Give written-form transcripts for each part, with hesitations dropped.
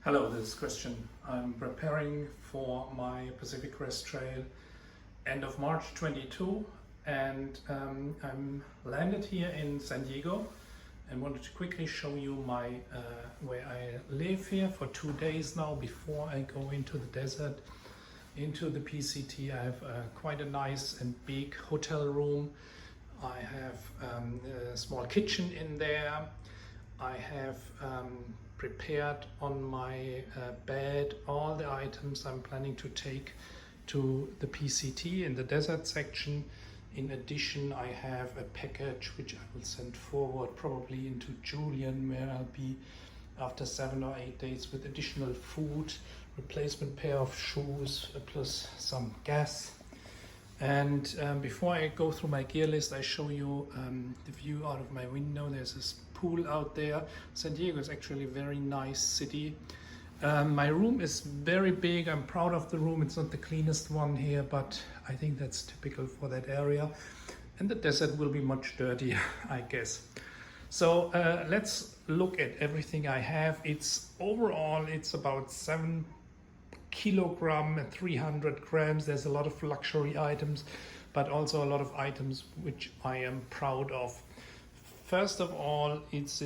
Hello, this is Christian. I'm preparing for my Pacific Crest Trail end of March 22 and I'm landed here in San Diego and wanted to quickly show you my where I live here for 2 days now before I go into the desert, into the PCT. I have quite a nice and big hotel room. I have a small kitchen in there. I have prepared on my bed all the items I'm planning to take to the PCT in the desert section. In addition, I have a package which I will send forward probably into Julian, where I'll be after 7 or 8 days with additional food, replacement pair of shoes, plus some gas. And before I go through my gear list, I show you the view out of my window. There's this pool out there. San Diego is actually a very nice city. My room is very big. I'm proud of the room. It's not the cleanest one here, but I think that's typical for that area. And the desert will be much dirtier, I guess. So let's look at everything I have. Overall, it's about 7 kilogram and 300 grams. There's a lot of luxury items, but also a lot of items which I am proud of. First of all, it's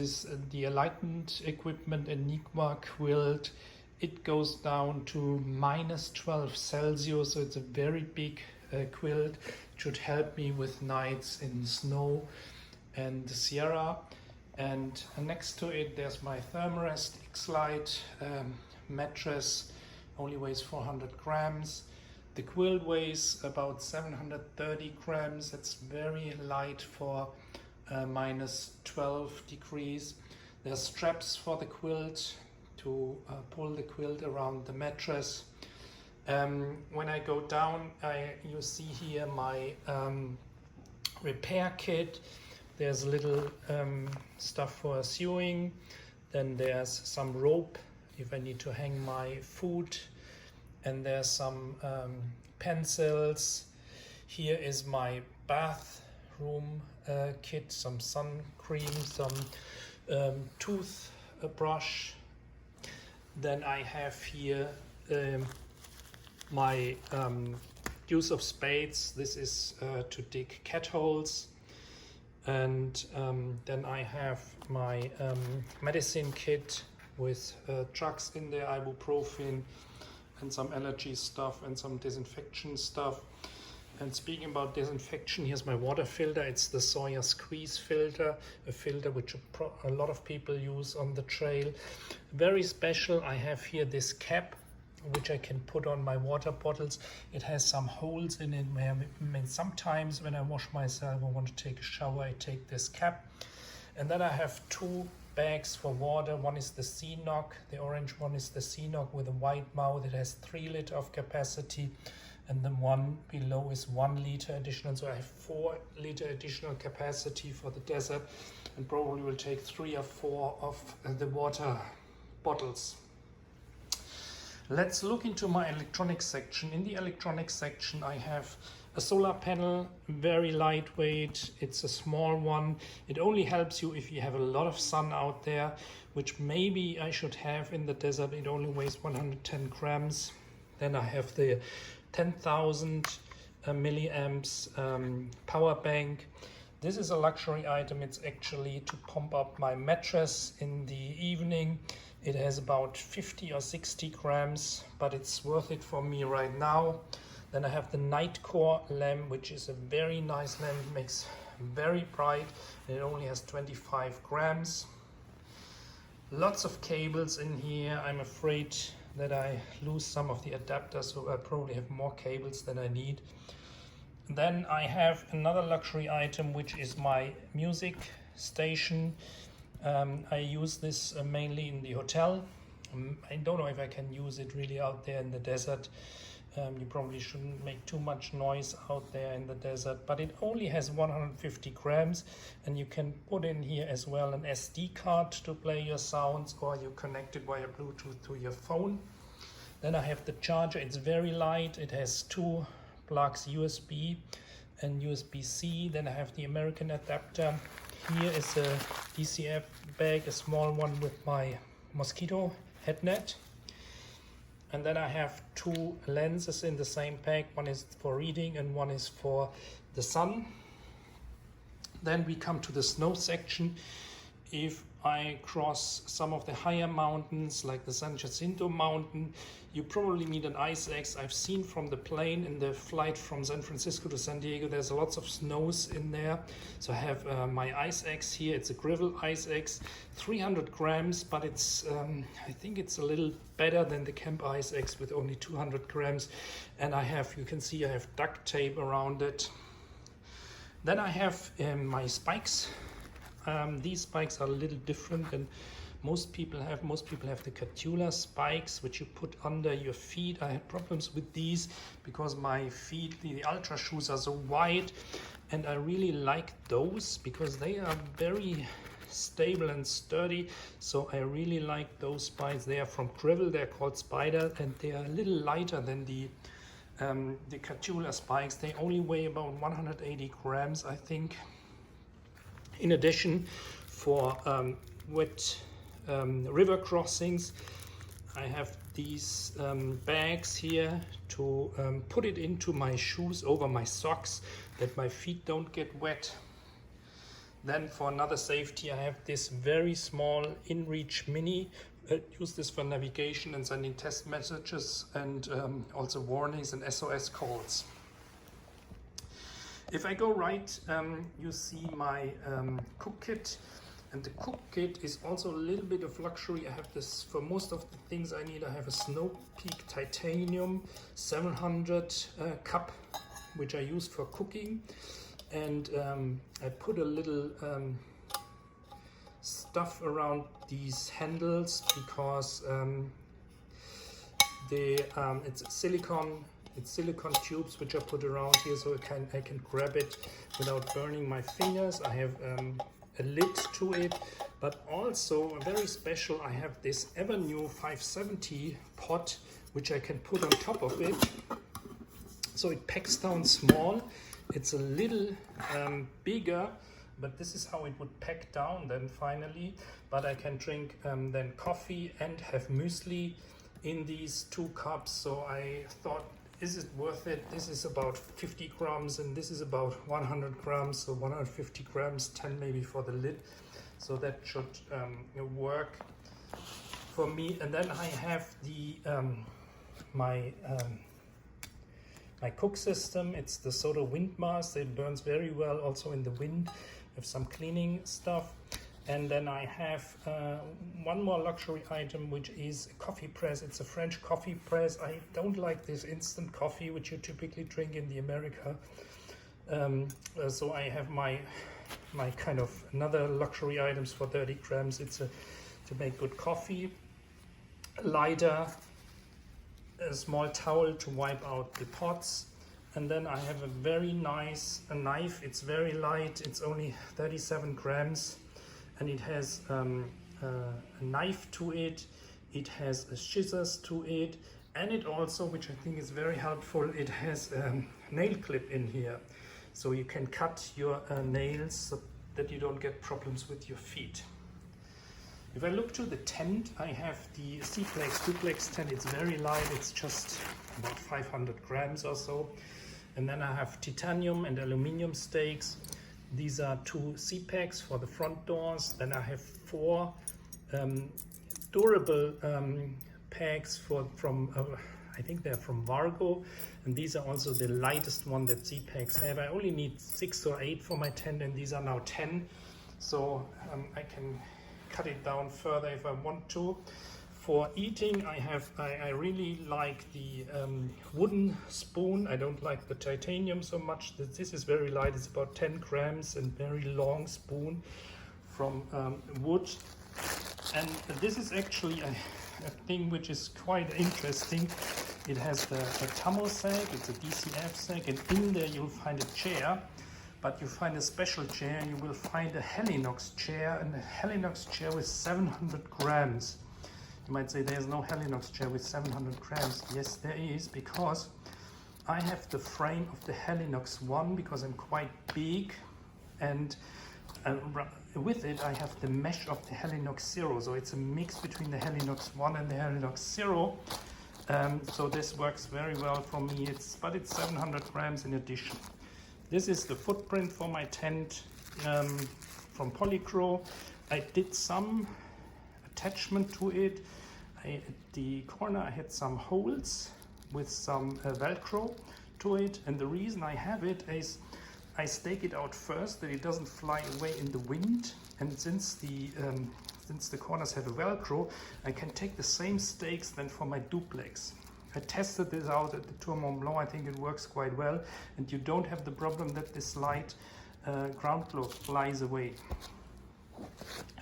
the Enlightened Equipment Enigma quilt. It goes down to -12 Celsius, so it's a very big quilt. It should help me with nights in snow and the Sierra. And next to it, there's my Thermarest X-Lite mattress. Only weighs 400 grams. The quilt weighs about 730 grams. That's very light for -12 degrees. There's straps for the quilt to pull the quilt around the mattress. When I go down, you see here my repair kit. There's a little stuff for sewing. Then there's some rope if I need to hang my food, and there's some pencils. Here is my bathroom kit, some sun cream, some toothbrush. Then I have here my use of spades. This is to dig cat holes. And then I have my medicine kit with drugs in there, ibuprofen and some allergy stuff and some disinfection stuff. And speaking about disinfection, here's my water filter. It's the Sawyer Squeeze filter, a filter which a lot of people use on the trail. Very special, I have here this cap which I can put on my water bottles. It has some holes in it where sometimes when I wash myself or want to take a shower, I take this cap. And then I have 2 bags for water. One is the C-Nock, the orange one is the C-Nock with a white mouth. It has 3 liter of capacity, and the one below is 1 liter additional. So I have 4 liter additional capacity for the desert, and probably will take 3 or 4 of the water bottles. Let's look into my electronics section. In the electronics section, I have a solar panel, very lightweight. It's a small one. It only helps you if you have a lot of sun out there, which maybe I should have in the desert. It only weighs 110 grams. Then I have the 10,000 milliamps power bank. This is a luxury item. It's actually to pump up my mattress in the evening. It has about 50 or 60 grams, but it's worth it for me right now. Then I have the Nightcore lamp, which is a very nice lamp. It makes very bright, and it only has 25 grams. Lots of cables in here. I'm afraid that I lose some of the adapters, so I probably have more cables than I need. Then I have another luxury item, which is my music station. I use this mainly in the hotel. I don't know if I can use it really out there in the desert. You probably shouldn't make too much noise out there in the desert, but it only has 150 grams, and you can put in here as well an SD card to play your sounds, or you connect it via Bluetooth to your phone. Then I have the charger. It's very light. It has 2 plugs, USB and USB-C. Then I have the American adapter. Here is a DCF bag, a small one with my mosquito head net. And then I have two lenses in the same pack. One is for reading and one is for the sun. Then we come to the snow section. If I cross some of the higher mountains like the San Jacinto mountain, you probably need an ice axe. I've seen from the plane in the flight from San Francisco to San Diego, there's lots of snows in there. So I have my ice axe here. It's a gravel ice axe, 300 grams, but it's I think it's a little better than the Camp ice axe with only 200 grams. And I have, you can see I have duct tape around it. Then I have my spikes. These spikes are a little different than most people have. Most people have the Catula spikes, which you put under your feet. I had problems with these because my feet, the Ultra shoes, are so wide, and I really like those because they are very stable and sturdy. So I really like those spikes. They are from Gravel. They're called Spider, and they are a little lighter than the Catula spikes. They only weigh about 180 grams, I think. In addition, for wet river crossings, I have these bags here to put it into my shoes over my socks, that my feet don't get wet. Then for another safety, I have this very small InReach Mini. Use this for navigation and sending test messages, and also warnings and SOS calls. If I go right, you see my cook kit, and the cook kit is also a little bit of luxury. I have this for most of the things I need. I have a Snow Peak Titanium 700 cup, which I use for cooking, and I put a little stuff around these handles because it's silicone. It's silicone tubes which I put around here, so I can grab it without burning my fingers. I have a lid to it, but also very special, I have this Evernew 570 pot which I can put on top of it. So it packs down small. It's a little bigger, but this is how it would pack down then finally. But I can drink then coffee and have muesli in these two cups. So I thought, is it worth it? This is about 50 grams and this is about 100 grams, so 150 grams, 10 maybe for the lid. So that should work for me. And then I have the my cook system. It's the Soda Wind Mask. It burns very well also in the wind with some cleaning stuff. And then I have one more luxury item, which is a coffee press. It's a French coffee press. I don't like this instant coffee, which you typically drink in the America. So I have my kind of another luxury items for 30 grams. It's to make good coffee. A lighter, a small towel to wipe out the pots. And then I have a very nice knife. It's very light. It's only 37 grams. And it has a knife to it, it has a scissors to it, and it also, which I think is very helpful, it has a nail clip in here. So you can cut your nails so that you don't get problems with your feet. If I look to the tent, I have the Cplex duplex tent. It's very light, it's just about 500 grams or so. And then I have titanium and aluminum stakes. These are two C-packs for the front doors. Then I have 4 durable packs from I think they're from Vargo, and these are also the lightest one that C-packs have. I only need 6 or 8 for my tent, and these are now 10, so I can cut it down further if I want to. For eating, I really like the wooden spoon. I don't like the titanium so much. This is very light. It's about 10 grams and very long spoon from wood. And this is actually a thing which is quite interesting. It has the Tamo sack. It's a DCF sack, and in there you'll find a chair. But you find a special chair, and you will find a Helinox chair, and a Helinox chair with 700 grams. You might say there's no Helinox chair with 700 grams. Yes, there is, because I have the frame of the Helinox one because I'm quite big, and with it I have the mesh of the Helinox Zero, so it's a mix between the Helinox 1 and the Helinox Zero. So this works very well for me, but it's 700 grams in addition. This is the footprint for my tent from Polycro. I did some attachment to it. At the corner I had some holes with some Velcro to it, and the reason I have it is I stake it out first that it doesn't fly away in the wind, and since the corners have a Velcro, I can take the same stakes then for my duplex. I tested this out at the Tour Mont Blanc. I think it works quite well, and you don't have the problem that this light ground cloth flies away.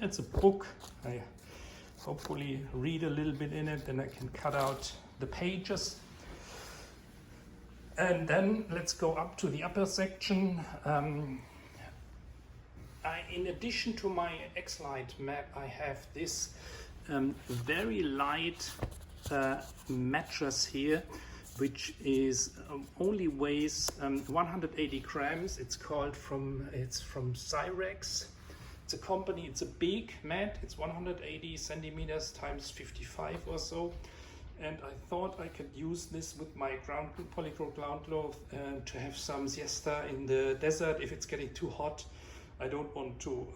It's a book. I hopefully read a little bit in it, then I can cut out the pages. And then let's go up to the upper section. In addition to my X-Lite mat, I have this very light mattress here, which is only weighs 180 grams. It's from Cyrex. It's a company. It's a big mat. It's 180 centimeters times 55 or so. And I thought I could use this with my Polycro ground cloth to have some siesta in the desert if it's getting too hot. I don't want to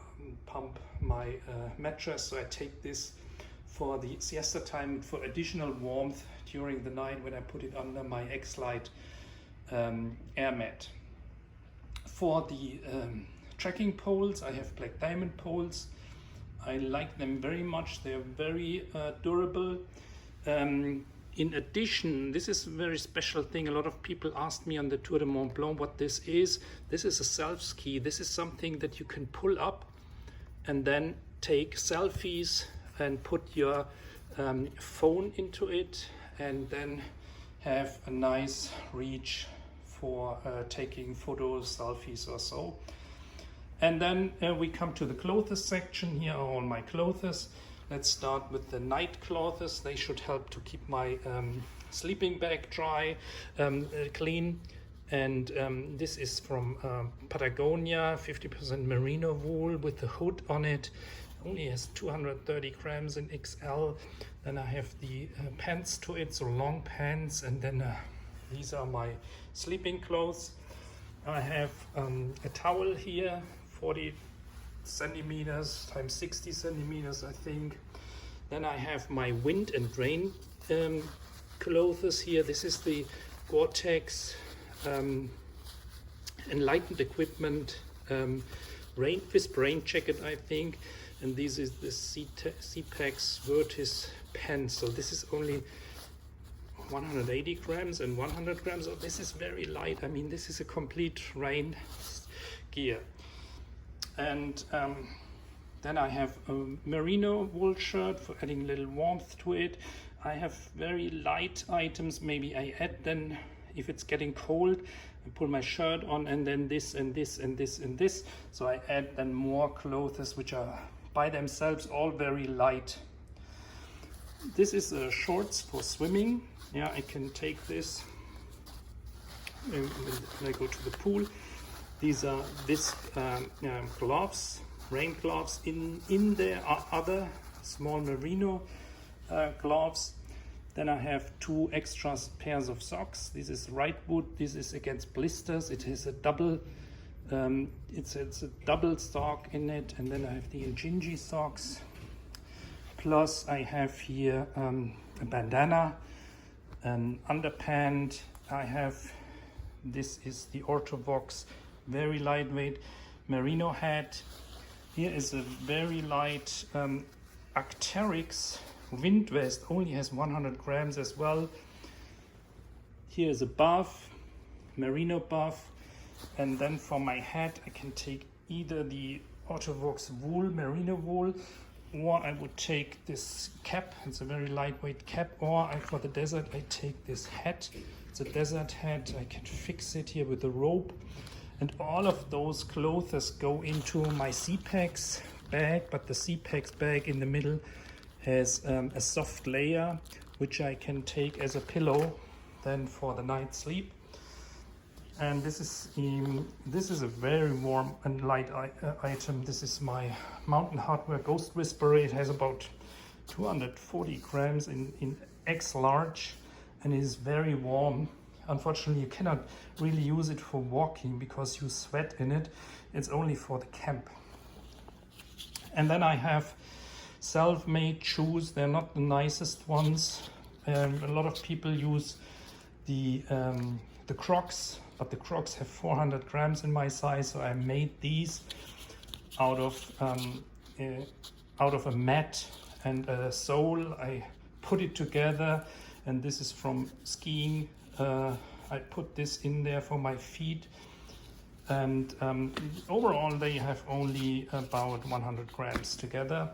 pump my mattress, so I take this for the siesta time for additional warmth during the night when I put it under my X-Lite air mat. For the trekking poles, I have black diamond poles. I like them very much. They're very durable. In addition, this is a very special thing. A lot of people asked me on the Tour de Mont Blanc what this is. This is a self-ski. This is something that you can pull up and then take selfies and put your phone into it, and then have a nice reach for taking photos, selfies or so. And then we come to the clothes section. Here are all my clothes. Let's start with the night clothes. They should help to keep my sleeping bag dry, clean. And this is from Patagonia, 50% merino wool with the hood on it. Only has 230 grams in XL. Then I have the pants to it, so long pants. And then these are my sleeping clothes. I have a towel here, 40 centimeters times 60 centimeters, I think. Then I have my wind and rain clothes here. This is the Gore-Tex Enlightened Equipment Wisp rain jacket, I think. And this is the C-Pax Vertis pen. So this is only 180 grams and 100 grams. So this is very light. I mean, this is a complete rain gear. And then I have a merino wool shirt for adding a little warmth to it. I have very light items. Maybe I add then, if it's getting cold, I pull my shirt on, and then this and this and this and this. So I add then more clothes which are by themselves all very light. This is shorts for swimming. Yeah, I can take this when I go to the pool. These are gloves, rain gloves. In there are other small merino gloves. Then I have 2 extra pairs of socks. This is right wood. This is against blisters. It is a double. It's a double sock in it. And then I have the Injinji socks. Plus I have here a bandana, an underpant. I have, this is the Orthovox, very lightweight merino hat. Here is a very light Arc'teryx wind vest, only has 100 grams as well. Here is a buff, merino buff. And then for my hat I can take either the Orthovox wool, merino wool, or I would take this cap. It's a very lightweight cap. Or for the desert I take this hat. It's a desert hat. I can fix it here with a rope. And all of those clothes go into my C-Pax bag, but the C-Pax bag in the middle has a soft layer which I can take as a pillow then for the night sleep. And this is a very warm and light item. This is my Mountain Hardwear Ghost Whisperer. It has about 240 grams in X large and is very warm. Unfortunately, you cannot really use it for walking because you sweat in it. It's only for the camp. And then I have self-made shoes. They're not the nicest ones. A lot of people use the Crocs, but the Crocs have 400 grams in my size, so I made these out of a mat and a sole. I put it together, and this is from skiing. I put this in there for my feet, and overall they have only about 100 grams together.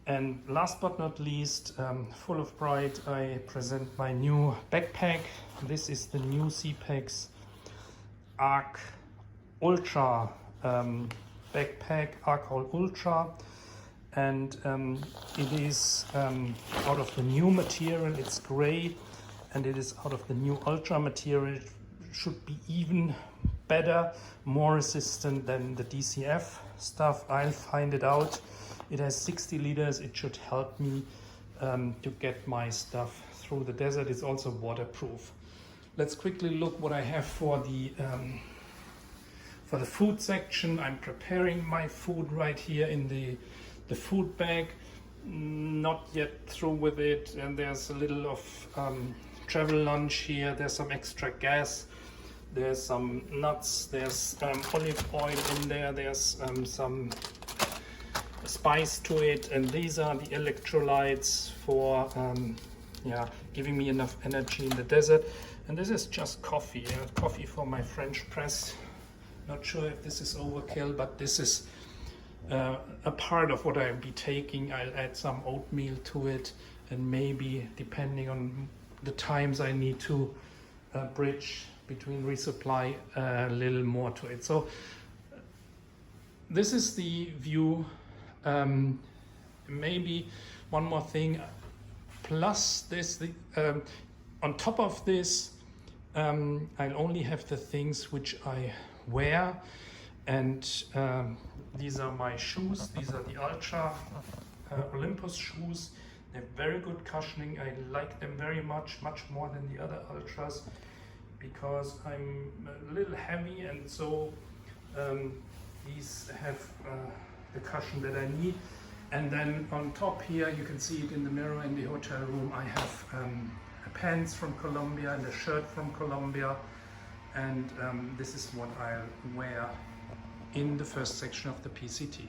And last but not least, full of pride, I present my new backpack. This is the new CPEX Arc Ultra backpack, Arc Ultra, and it is out of the new material. It's gray, and it is out of the new Ultra material. It should be even better, more resistant than the DCF stuff. I'll find it out. It has 60 liters. It should help me to get my stuff through the desert. It's also waterproof. Let's quickly look what I have for the food section. I'm preparing my food right here in the food bag. Not yet through with it, and there's a little of travel lunch here. There's some extra gas. There's some nuts. There's olive oil in there. There's some spice to it, and these are the electrolytes for giving me enough energy in the desert. And this is just coffee, coffee for my French press. Not sure if this is overkill, but this is a part of what I'll be taking. I'll add some oatmeal to it, and maybe, depending on the times I need to bridge between resupply, a little more to it. So this is the view. Maybe one more thing, plus this, on top of this, I'll only have the things which I wear, and these are my shoes. These are the Ultra Olympus shoes. They're very good cushioning. I like them very much more than the other Ultras, because I'm a little heavy, and so these have the cushion that I need. And then on top here, you can see it in the mirror in the hotel room, I have pants from Colombia and a shirt from Colombia, and this is what I'll wear in the first section of the PCT.